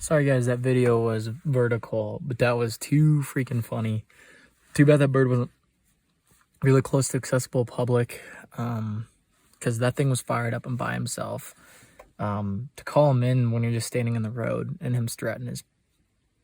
Sorry guys, that video was vertical, but that was too freaking funny. Too bad that bird wasn't really close to accessible public, because that thing was fired up and by himself. To call him in when you're just standing in the road and him strutting is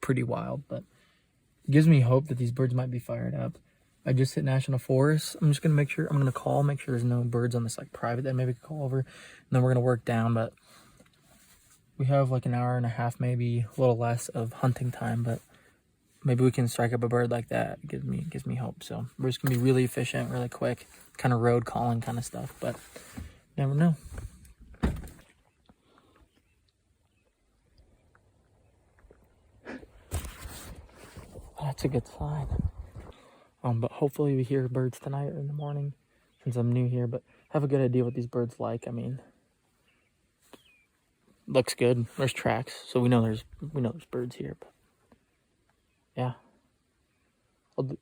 pretty wild, but it gives me hope that these birds might be fired up. I just hit National Forest. I'm just gonna make sure make sure there's no birds on this like private that maybe could call over, and then we're gonna work down. But we have like an hour and a half, maybe a little less of hunting time, but maybe we can strike up a bird like that. It gives me hope. So we're just gonna be really efficient, really quick, kind of road calling kind of stuff, but never know. That's a good sign. But hopefully we hear birds tonight or in the morning, since I'm new here. But have a good idea what these birds like. I mean, looks good. There's tracks, so we know there's birds here. But yeah, I'll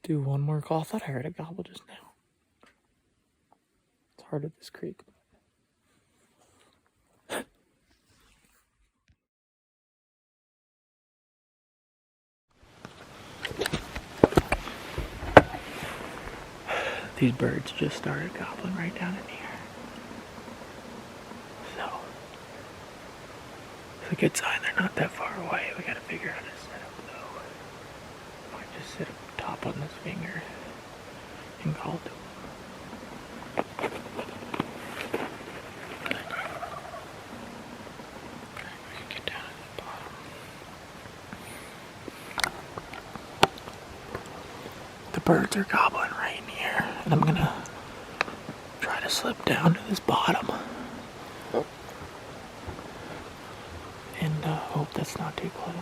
do one more call. I thought I heard a gobble just now. It's hard at this creek. These birds just started gobbling right down in here. So it's a good sign they're not that far away. We gotta figure out how to set up though. Might just sit up top on this finger and call to them. The birds are gobbling right in here, and I'm gonna try to slip down to this bottom and hope that's not too close.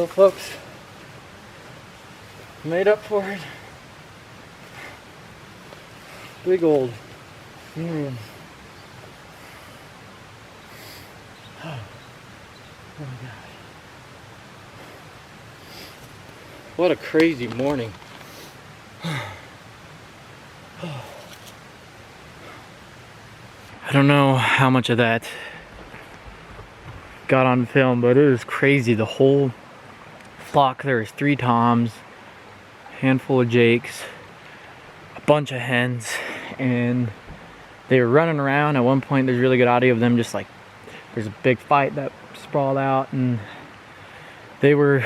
Well, folks, made up for it. Big old Merriam. Oh my God. What a crazy morning. I don't know how much of that got on film, but it was crazy. The whole flock, there was 3 toms, handful of jakes, a bunch of hens, and they were running around. At one point, there's really good audio of them just like, there's a big fight that sprawled out, and they were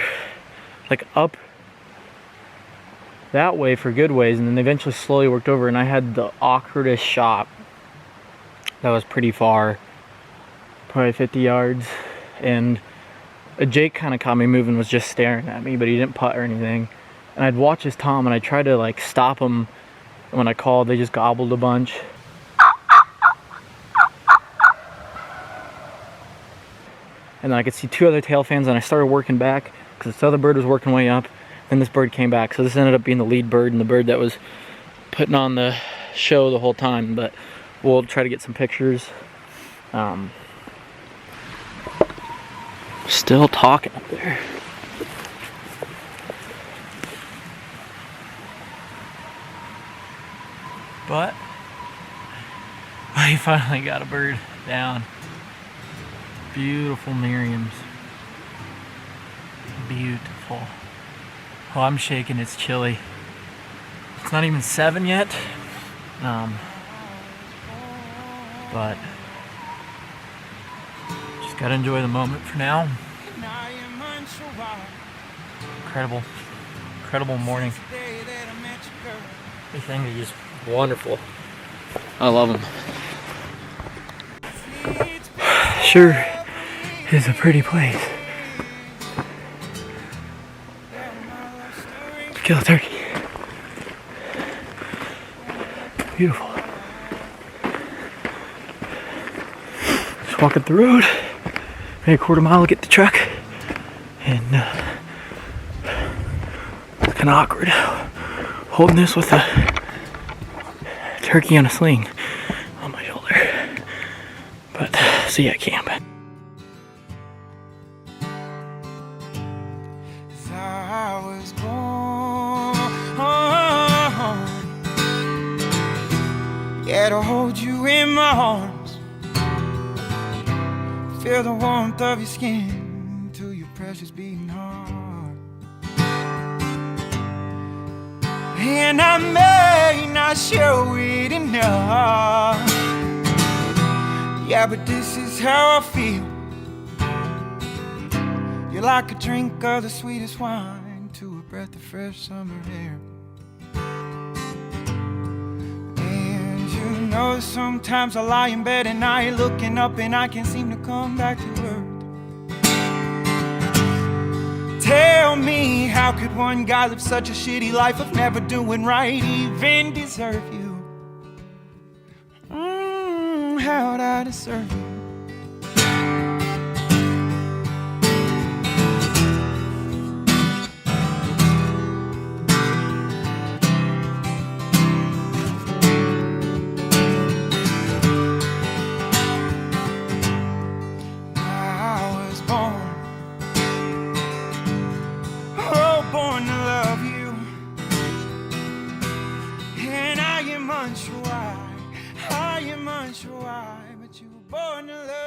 like up that way for good ways, and then they eventually slowly worked over, and I had the awkwardest shot that was pretty far, probably 50 yards, and a jake kind of caught me moving, was just staring at me, but he didn't putt or anything. And I'd watch his tom, and I tried to like stop him. When I called, they just gobbled a bunch. And then I could see 2 other tail fans, and I started working back because this other bird was working way up. Then this bird came back, so this ended up being the lead bird and the bird that was putting on the show the whole time. But we'll try to get some pictures. Still talking up there. But I finally got a bird down. Beautiful Merriams. Beautiful. Oh, I'm shaking, it's chilly. It's not even 7 yet. But just gotta enjoy the moment for now. Incredible morning. These things are just wonderful. I love them. Sure is a pretty place. Let's kill a turkey. Beautiful. Just walking the road. Maybe a quarter mile to get the truck. And it's kind of awkward holding this with a turkey on a sling on my shoulder. But see ya, camp. I was born, yeah, to hold you in my arms, feel the warmth of your skin to your precious beating heart. And I may not show it enough, yeah, but this is how I feel. You're like a drink of the sweetest wine to a breath of fresh summer air. And you know sometimes I lie in bed at night looking up and I can't seem to come back to earth. Tell me, how could one guy live such a shitty life of never doing right, even deserve you? How'd I deserve you? Born to love you, and I am unsure why, but you were born to love.